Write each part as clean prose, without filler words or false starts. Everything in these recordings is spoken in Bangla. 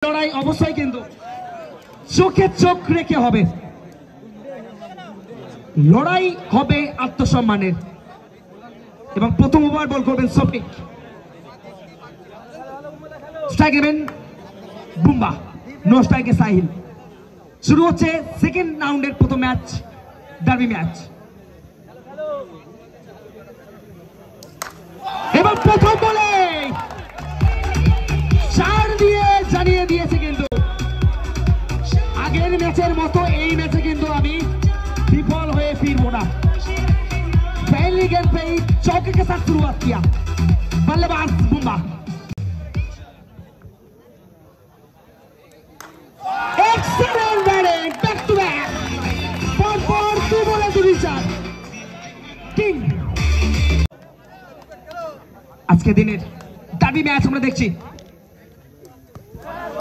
লড়াই অবশ্যই কিন্তু চোখে চোখ রেখে হবে, লড়াই হবে আত্মসম্মানের। এবং প্রথম ওভার বল করবেন শফিক, স্ট্রাইক নেবেন বুম্বা, নো স্ট্রাইকে সাহিল। শুরু হচ্ছে সেকেন্ড রাউন্ডের প্রথম ম্যাচ, ডার্বি ম্যাচ। এবং প্রথম বলে 4 দিয়ে জানিয়ে দিয়েছে কিন্তু আগের ম্যাচের মতো এই ম্যাচে কিন্তু আমি विफल हुए फिर बोला। पहली गेंद पे ही चौके के साथ शुरुआत किया बल्लेबाज Bumba. Excellent batting, back to back, पर 2 বলে 2 চার কিং। আজকে দিনের ডার্বি ম্যাচ আমরা দেখছি,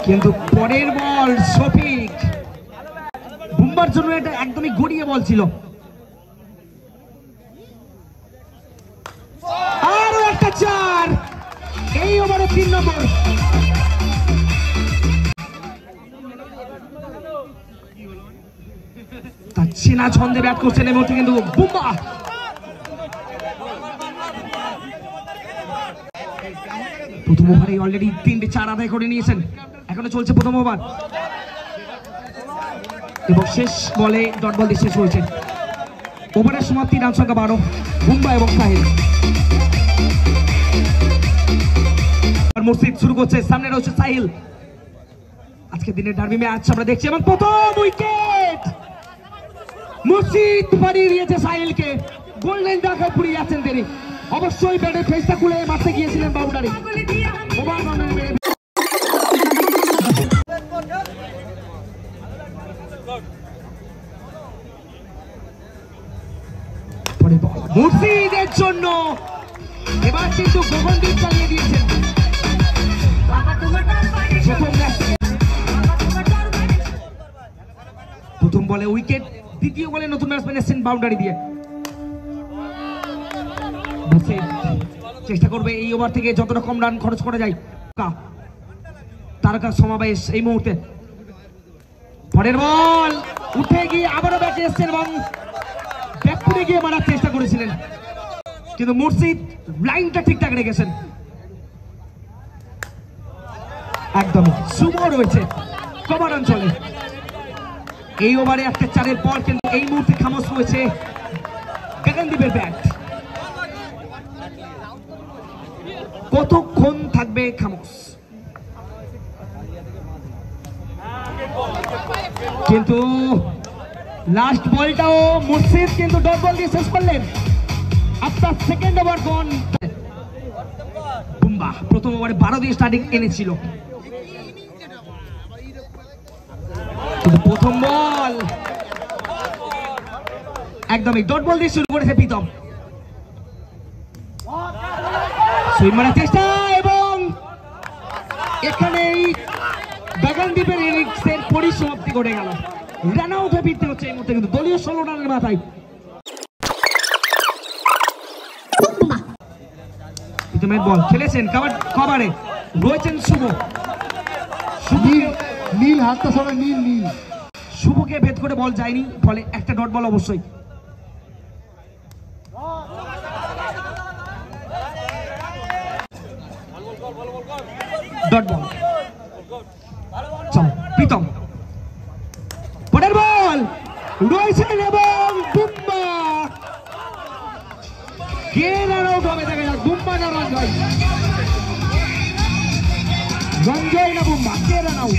কিন্তু পরের বল শফিক বুম্বার জন্য এটা একদমই গড়িয়ে বল ছিল। আরো একটা 4 এই ওভারে 3 নম্বর। তার চেনা ছন্দে ব্যাট করছেন এই মুহূর্তে কিন্তু বুম্বা। প্রথম ওভারে অলরেডি 3টে 4 আদায় করে নিয়েছেন, এখনো চলছে প্রথম ওভার এবং শেষ বলে ডট বল দিয়ে শেষ হয়েছে। ওভারের সমাপ্তি, রান সংখ্যা 12, বুম্বা এবং সাহিল। মুর্শিদ শুরু করছে, সামনে রয়েছে সাহিল। আজকে দিনের ডার্বি ম্যাচ আমরা দেখছি এবং প্রথম উইকেট মুর্শিদ বাড়িয়ে দিয়েছে সাহিলকে। গোল্ডেন ডাকে পুড়িয়ে যাচ্ছেন তিনি, অবশ্যই ব্যাটের ফেসটা খুলে মারতে গিয়েছিলেন বাউন্ডারি। মুর্শিদের জন্য এবার কিন্তু গগনদীপ চালিয়ে দিয়েছেন। প্রথম বলে উইকেট, দ্বিতীয় বলে নতুন ব্যাটসম্যান এসেছেন বাউন্ডারি দিয়ে। চেষ্টা করবে এই ওভার থেকে যত রকম রান খরচ করা যায়। তারকা সমাবেশ এই মুহূর্তে। পরের বল উঠে গিয়ে আবারও ব্যাটে এসেছেন এবং ব্যাকফুটে গিয়ে মারার চেষ্টা করেছিলেন, কিন্তু মুর্শিদ লাইনটা ঠিকঠাক রেখেছেন। একদম শুভ রয়েছে কভার অঞ্চলে। এই ওভারে একটা 4-এর পর কিন্তু এই মুহূর্তে খামোশ রয়েছে গগনদীপের ব্যাট। কতক্ষণ থাকবে খামোশ? কিন্তু লাস্ট বলটাও মুর্শিদ কিন্তু ডট বল দিয়ে শেষ করলেন। আপনার সেকেন্ড ওভার গন। বুম্বা প্রথম ওভারে 12 দিয়ে স্টার্টিং এনেছিল, কিন্তু প্রথম বল একদমই ডট বল দিয়ে শুরু করেছে প্রীতম। সুইং মারার চেষ্টা এবং এখানেই গগনদীপের ইনিংসের পরিসমাপ্তি ঘটে গেল। রান আউট হয়ে ফিরতে হচ্ছে এই মুহূর্তে কিন্তু দলীয় 16 রানের মাথায়। প্রীতমের বল খেলেছেন কভারে রয়েছেন শুভ। নীল হাতটা সবাই নীল। শুভকে ভেদ করে বল যায়নি, ফলে একটা ডট বল অবশ্যই। Dot ball. চলো প্রীতম, পরের বল রয়েছেন এবং বুম্বা। কে রান আউট হবে দেখা যাক, বুম্বা না রঞ্জয়? রঞ্জয় না বুম্বা, কে রান আউট?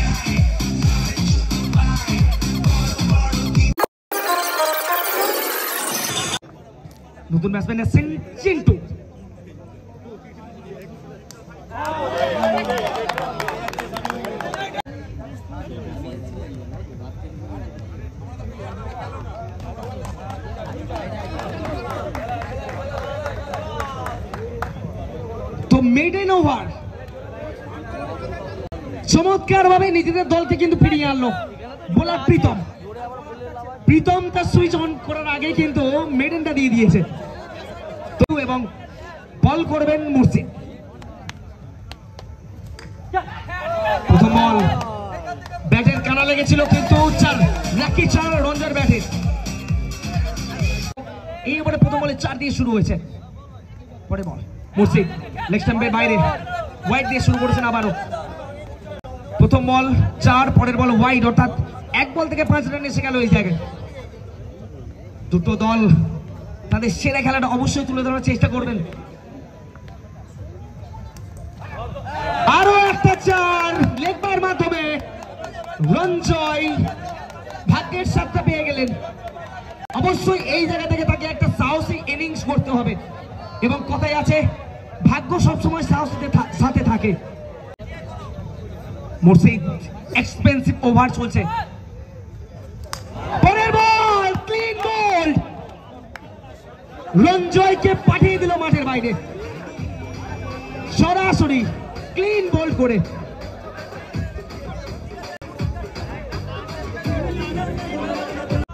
নতুন ব্যাটসম্যান এসেছেন চিন্টু। তো মেডেন ওভার চমৎকার ভাবে নিজেদের দলকে কিন্তু ফিরিয়ে আনলো বোলার প্রীতম। প্রীতম তার সুইচ অন করার আগে কিন্তু মেডেনটা দিয়ে দিয়েছে এবং বল করবেন মুর্শিদ। প্রথম বল জোড়া লেগেছিল কিন্তু লাকি চার রঞ্জনের ব্যাটে। এই ওভারে প্রথম বলে 4 দিয়ে শুরু হয়েছে। পরে বল মুর্শিদ লেগ স্টাম্পের বাইরে ওয়াইড দিয়ে শুরু করেছেন আবারও। প্রথম বল 4, পরের বল ওয়াইড, অর্থাৎ 1 বল থেকে 5 রান এসে গেল এই জায়গায়। দুটো দল তাদের সেরা খেলাটা অবশ্যই তুলে ধরার চেষ্টা করবেন। আরো একটা 4 লেগবার মাধ্যমে রঞ্জয় ভাগ্যের সাথে পেয়ে গেলেন। অবশ্যই এই জায়গা থেকে তাকে একটা সাহসী ইনিংস করতে হবে, এবং কথাই আছে ভাগ্য সবসময় সাহসের সাথে থাকে। মুর্শিদ এক্সপেন্সিভ ওভার চলছে। পরের বল ক্লিন বোল্ড, রঞ্জয়কে পাঠিয়ে দিল মাঠের বাইরে, সরাসরি ক্লিন বোল্ড করে।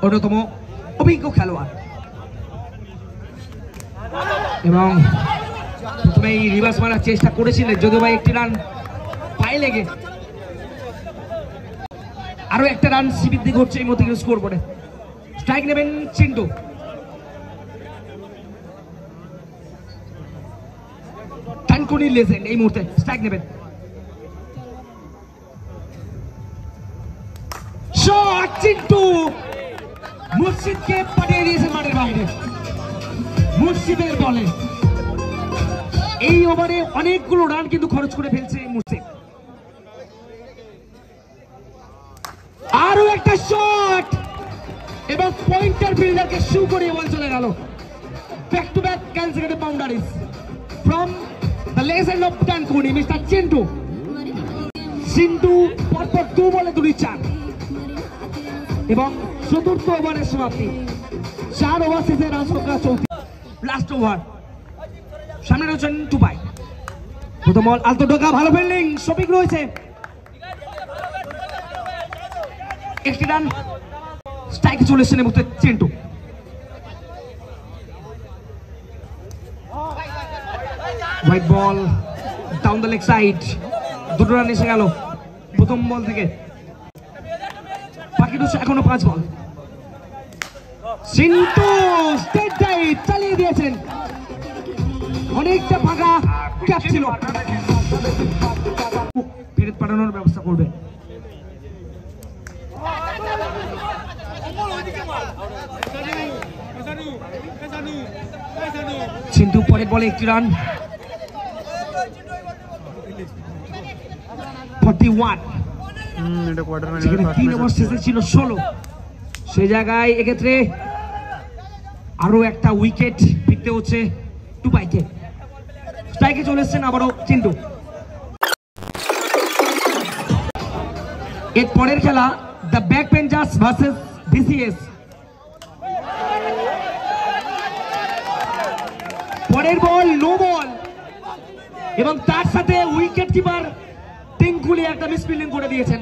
অন্যতম অভিজ্ঞ খেলোয়াড়, এবং প্রথমে রিভার্স মারার চেষ্টা করেছিলেন, যদিও বা একটি রান পায়ে লেগে। আরো একটা রান সিবৃদ্ধি ঘটছে এই মুহূর্তে স্কোর বোর্ডে। স্ট্রাইক নেবেন চিন্টু। টানকুনি লেজেন্ড এই মুহূর্তে স্ট্রাইক নেবেন। শট চিন্টু মুর্শিদকে পাঠিয়ে দিয়েছে মাঠের বাইরে। মুর্শিদের বলে এই ওভারে অনেকগুলো রান কিন্তু খরচ করে ফেলছে মুর্শিদ। আরো একটা শট, এবং পয়েন্টার ফিল্ডারকে শু করে বল চলে গেল। Back to back consecutive boundaries from the legend of Dankuni mister Chintu. Chintu পরপর 2 বলে 2 চার, এবং চতুর্থ ওভারের সমাপ্তি। 4 ওভার শেষে রান সংখ্যা 34। লাস্ট ওভার, সামনে রয়েছেন টুবাই। প্রথম বল আলতো ঢোকা, ভালো ফিল্ডিং, শফিক রয়েছে। একটি রান স্ট্রাইকে চলে এসেছেন এই মুহূর্তে Chintu. White ball down the leg side, 2 run এসে গেল প্রথম বল থেকে। বাকি রয়েছে এখনো 5 বল। চিন্টু স্টেট ড্রাইভ চালিয়ে দিয়েছেন, অনেকটা ফাঁকা ক্যাচ ছিল, ফেরত পাঠানোর ব্যবস্থা করবে। চিন্টু পরের বলে একটি রান, 41। যেখানে 3 ওভার শেষে ছিল 16, সেই জায়গায় এক্ষেত্রে আরো একটা উইকেট ফিরতে হচ্ছে টুবাইকে। স্ট্রাইকে চলে এসছেন আবারও চিন্টু। এর পরের খেলা the back benchers versus BCS. পরের বল নো বল, এবং তার সাথে উইকেট কিপার টিঙ্কুলি একটা মিসফিল্ডিং করে দিয়েছেন,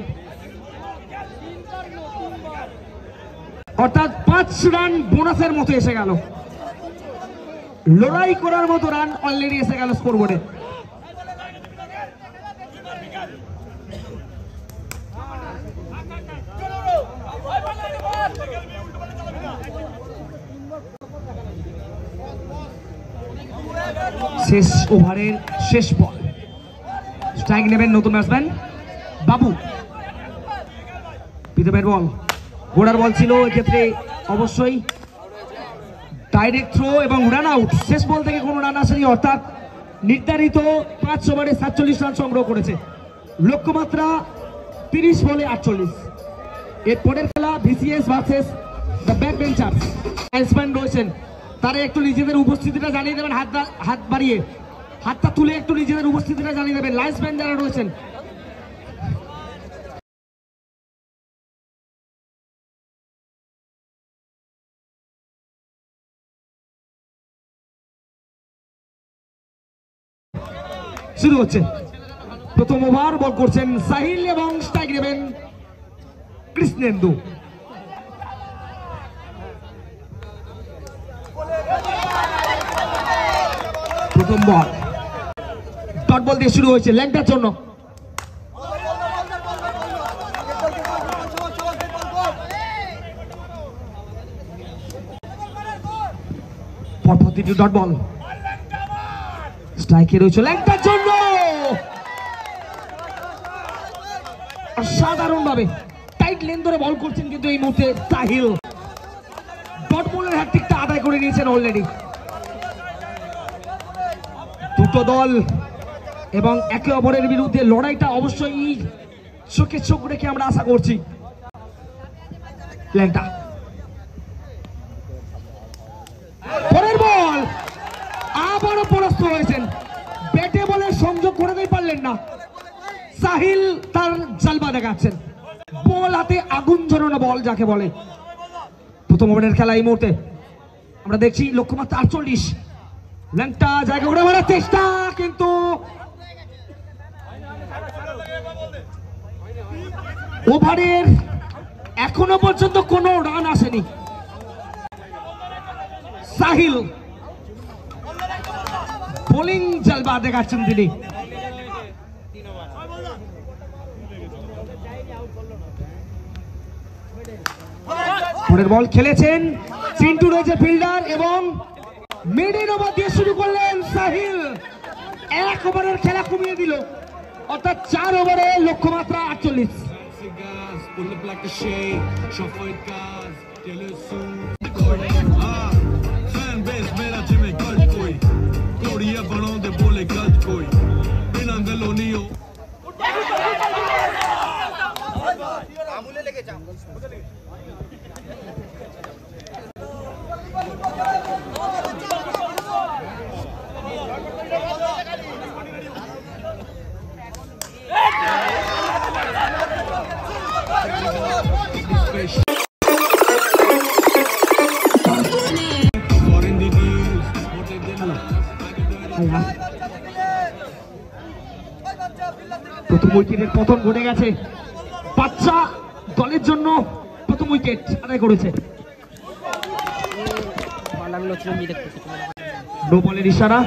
অর্থাৎ 5 রান বোনাসের মতো এসে গেল। লড়াই করার মতো রান অলরেডি এসে গেল স্কোর বোর্ডে। শেষ ওভারের শেষ বল, স্ট্রাইক নেবেন নতুন ব্যাটসম্যান বাবু। প্রীতমের বল, গোড়ার বল ছিল, এক্ষেত্রে অবশ্যই ডাইরেক্ট থ্রো এবং রান আউট। শেষ বল থেকে কোনো রান আসেনি, অর্থাৎ নির্ধারিত 5 ওভারে 47 রান সংগ্রহ করেছে। লক্ষ্যমাত্রা 30 বলে 48। এর পরের খেলা BCS versus the back benchers. Batsman রয়েছেন, তারা একটু নিজেদের উপস্থিতিটা জানিয়ে দেবেন, হাত বাড়িয়ে, হাতটা তুলে একটু নিজেদের উপস্থিতিটা জানিয়ে দেবেন। লাইন্সম্যান যারা রয়েছেন, শুরু হচ্ছে প্রথম ওভার। বল করছেন সাহিল এবং স্ট্রাইক নেবেন কৃষ্ণেন্দু। প্রথম বল ডট বল দিয়ে শুরু হয়েছে লেগটার জন্য। প্রতিটি ডট বল স্ট্রাইকে রয়েছে ল্যাংটার জন্য অসাধারণ ভাবে টাইট লেন ধরে বল করছেন, কিন্তু এই মুহূর্তে সাহিল ডট বলের হ্যাটট্রিকটা আদায় করে নিয়েছেন অলরেডি। দুটো দল এবং একে অপরের বিরুদ্ধে লড়াইটা অবশ্যই চোখে চোখ রেখে আমরা আশা করছি। ল্যাংটা পরের বল আবারও পরাস্ত হয়েছেন, ব্যাটে বলে সংযোগ করে দিতে পারলেন না। সাহিল তার জালবা দেখাচ্ছেন, বল হাতে আগুন ঝরানো বল যাকে বলে। প্রথম ওভারের খেলা এই মুহূর্তে আমরা দেখছি লক্ষ্যমাত্রা 48। ল্যাংটা জায়গা করে মারার চেষ্টা, কিন্তু ওভারের এখনো পর্যন্ত কোনো রান আসেনি। সাহিল বোলিং জালবা দেখাচ্ছেন তিনি। পরের বল খেলেছেন, চিন্টু রয়েছে ফিল্ডার এবং মিডল ওভার দিয়ে শুরু করলেন সাহিল। এক ওভারের খেলা কমিয়ে দিল, অর্থাৎ 4 ওভারে লক্ষ্যমাত্রা 48। প্রথম উইকেটের পতন ঘটে গেছে, বাচ্চা দলের জন্য প্রথম উইকেট আদায় করেছে। নো বলের ইশারা,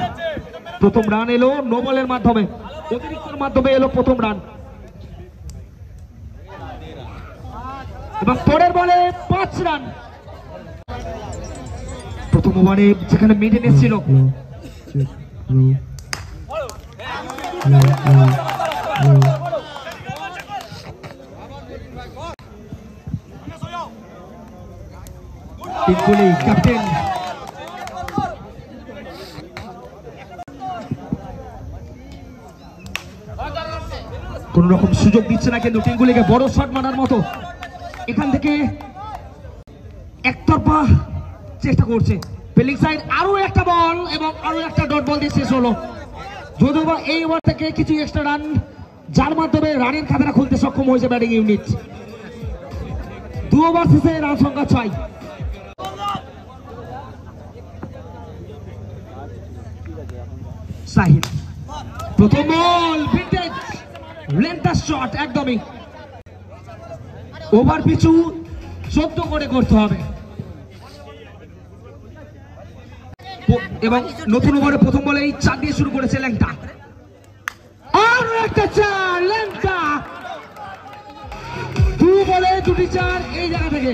প্রথম রান এলো নো বলের মাধ্যমে, অতিরিক্তর মাধ্যমে এলো প্রথম রান। এবং পরের বলে 5 রান। প্রথম ওভারে যেখানে মিডেন এসেছিল ক্যাপ্টেন কোন রকম সুযোগ দিচ্ছে না, কিন্তু টিঙ্গুলিকে বড় শট মারার মতো এখান থেকে একতরফা চেষ্টা করছে। ফিল্ডিং সাইড আরো একটা বল এবং আরো একটা ডট বল দিয়ে শেষ হলো। যদিও বা এই ওভার থেকে কিছু এক্সট্রা রান, যার মাধ্যমে রানের খাতাটা খুলতে সক্ষম হয়েছে ব্যাটিং ইউনিট। 2 ওভার শেষে রান সংখ্যা 6। সাহিল প্রথম বল, ভিন্টেজ লেন্টার শট, একদমই ওভার পিছু 14 করে করতে হবে। এবং নতুন ওভারে প্রথম বলেই 4 দিয়ে শুরু করেছে ল্যাংটা। আর একটা 4, ল্যাংটা 2 বলে 2টি 4 এই জায়গা থেকে।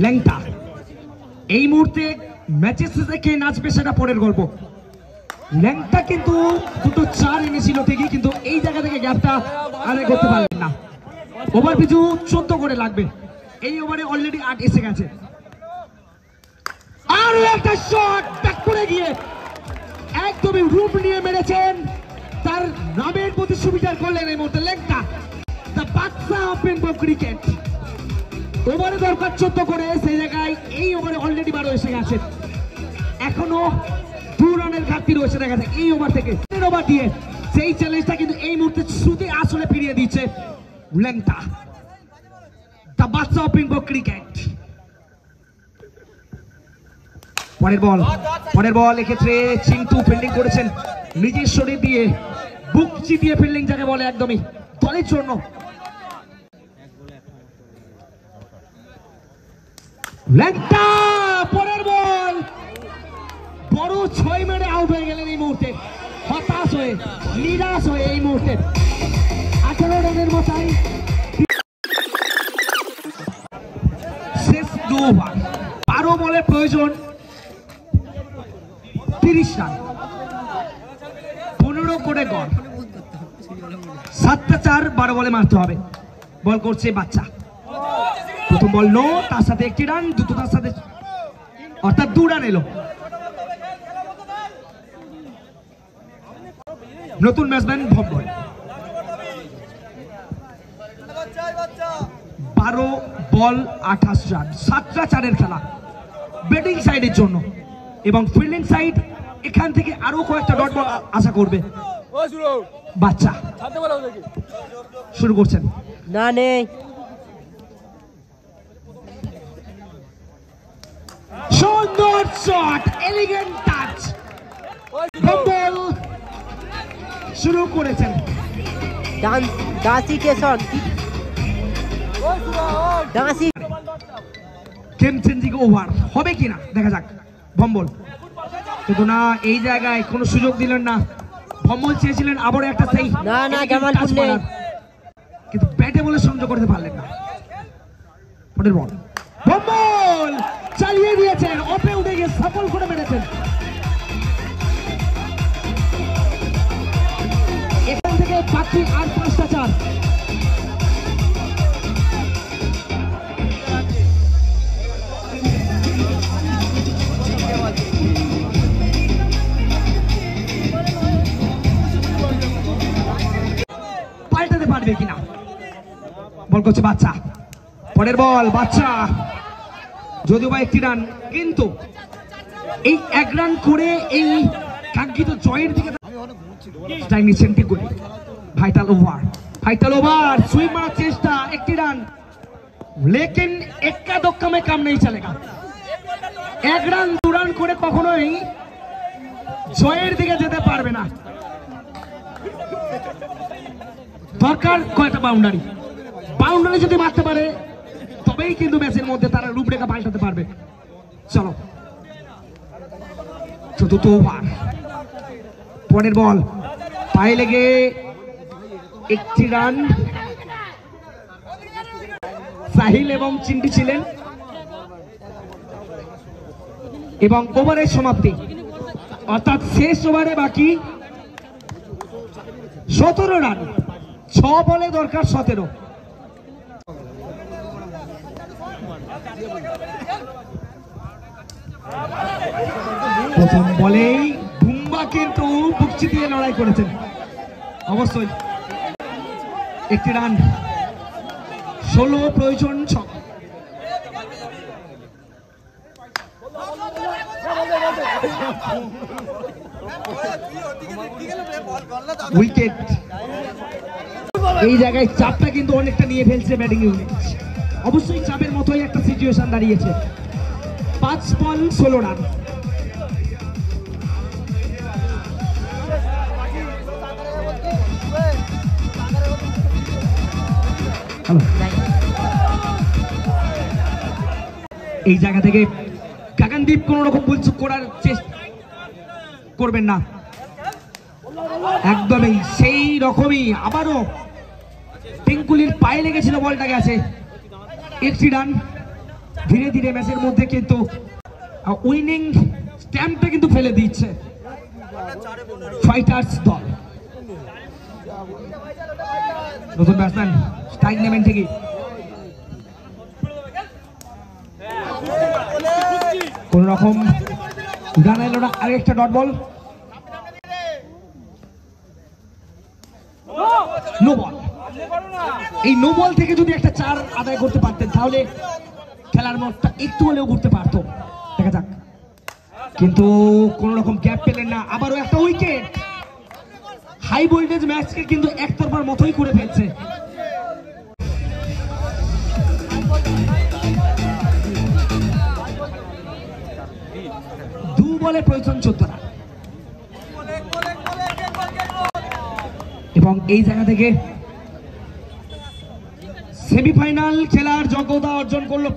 ল্যাংটা এই মুহূর্তে ম্যাচের শেষে কে নাচবে সেটা পরের গল্প। ল্যাংটা কিন্তু 2টো 4 এনেছিল ঠিকই, কিন্তু এই জায়গা থেকে গ্যাপটা আদায় করতে পারলেন না। ওভার পিছু 14 করে লাগবে, এই ওভারে অলরেডি 8 এসে গেছে। আর একটা শট ব্যাক করে গিয়ে একদমই রূপ নিয়ে মেরেছেন, তার নামের প্রতি সুবিচার করলেন এই মুহূর্তে ল্যাংটা, the badshah of Bengal cricket. ওভারে দরকার 14 করে, সেই জায়গায় এই ওভারে অলরেডি 12 এসে গেছে। এখনো 2 রানের ঘাটতি রয়েছে দেখা যায় এই ওভার থেকে। ওভার দিয়ে সেই চ্যালেঞ্জটা কিন্তু এই মুহূর্তে শুধু আসলে ফিরিয়ে দিচ্ছে ল্যাংটা, the badshah of Bengal cricket. পরের বল এক্ষেত্রে চিন্টু ফিল্ডিং করেছেন নিজের শরীর দিয়ে, বুক চিতিয়ে ফিল্ডিং যাকে বলে, একদমই দলের জন্য। ল্যাংটা পরের বল, বড় 6 মেরে আউট হয়ে গেলেন এই মুহূর্তে, হতাশ হয়ে নিরাশ হয়ে এই মুহূর্তে। 18 রানের মাথায় শেষ 2 ওভার, 12 বলের প্রয়োজন 30 রান, 15 করে গড়, 7টা 4, 12 বলে মারতে হবে। বল করছে বাচ্চা, প্রথম বল নো, তার সাথে 1টি রান, দুটো তার সাথে, অর্থাৎ 2 রান এলো। নতুন ব্যাটসম্যান ভম্বল। 12 বল 28 রান, 7টা 4-এর খেলা ব্যাটিং সাইডের জন্য, এবং ফিল্ডিং সাইড এখান থেকে আরো কয়েকটা ডট বল আশা করবে। বাচ্চা শুরু করছেন, না নেই, সুন্দর শট, এলিগেন্ট টাচ, ভম্বল শুরু করেছেন। দাসি কেশন দাসি গেম চেঞ্জিং ওভার হবে কিনা দেখা যাক। ভম্বল কিন্তু না, এই জায়গায় কোনো সুযোগ দিলেন না। ভম্বল চেয়েছিলেন আবারও একটা সেই না, elegant touch মারার, কিন্তু ব্যাটে বলে সংযোগ করতে পারলেন না। পরের বল, ভম্বল চালিয়ে দিয়েছেন, অফে উঠে গিয়ে সফল করে মেরেছেন। এখান থেকে বাকি আর 5টা 4। পাল্টাতে পারবে কিনা, বল করছে বাচ্চা। পরের বল বাচ্চা, যদিও বা 1টি রান, কিন্তু এই 1 রান করে এই কাঙ্ক্ষিত জয়ের দিকে স্ট্রাইক নিচ্ছেন টিকুলি। ভাইটাল ওভার, সুইং মারার চেষ্টা, 1টি রান, লেকিন এক্কা দক্কা মে কাম নেই চলেগা। 1 রান 2 রান করে কখনোই জয়ের দিকে যেতে পারবে না। দরকার কয়টা বাউন্ডারি যদি মারতে পারে তবেই কিন্তু ম্যাচের মধ্যে তারা রূপরেখা পাল্টাতে পারবে। চলো, চতুর্থ ওভার, পরের বল পায়ে লেগে 1টি রান। সাহিল এবং চিন্টি ছিলেন, এবং ওভারের সমাপ্তি, অর্থাৎ শেষ ওভারে বাকি 17 রান, 6 বলে দরকার 17। প্রথম বলেই বুম্বা কিন্তু বুকচি দিয়ে লড়াই করেছেন, অবশ্যই 1টি রান, 16 প্রয়োজন 6। উইকেট, এই জায়গায় চাপটা কিন্তু অনেকটা নিয়ে ফেলছে ব্যাটিং ইউনিট। অবশ্যই চাপের মতোই একটা সিচুয়েশন দাঁড়িয়েছে। 5 বল 16 রান। এই জায়গা থেকে কাকানদীপ কোন রকম ভুলচুক করার চেষ্টা করবেন না, একদমই সেই রকমই। আবারও টিঙ্কুলির পায়ে লেগেছিল, বলটা গেছে। 1টি রান, ধীরে ধীরে ম্যাচের মধ্যে কিন্তু উইনিং স্ট্যাম্পটা কিন্তু ফেলে দিচ্ছে ফাইটার্স দল। নতুন ব্যাটসম্যান স্ট্রাইক নেবেন ঠিকই, কোন রকম রান এলো না। আরেকটা ডট বল, নো বল। এই নো বল থেকে যদি একটা 4 আদায় করতে পারতেন তাহলে খেলার মতটা একটু হলেও ঘুরতে পারতো। দেখা যাক, কিন্তু কোন রকম গ্যাপ পেলেন না। আবারও একটা উইকেট, হাই ভোল্টেজ ম্যাচকে কিন্তু একতরফার মতোই করে ফেলছে। দু বলে প্রয়োজন 14 রান, এবং এই জায়গা থেকে সেমিফাইনাল খেলার যোগ্যতা অর্জন করলো।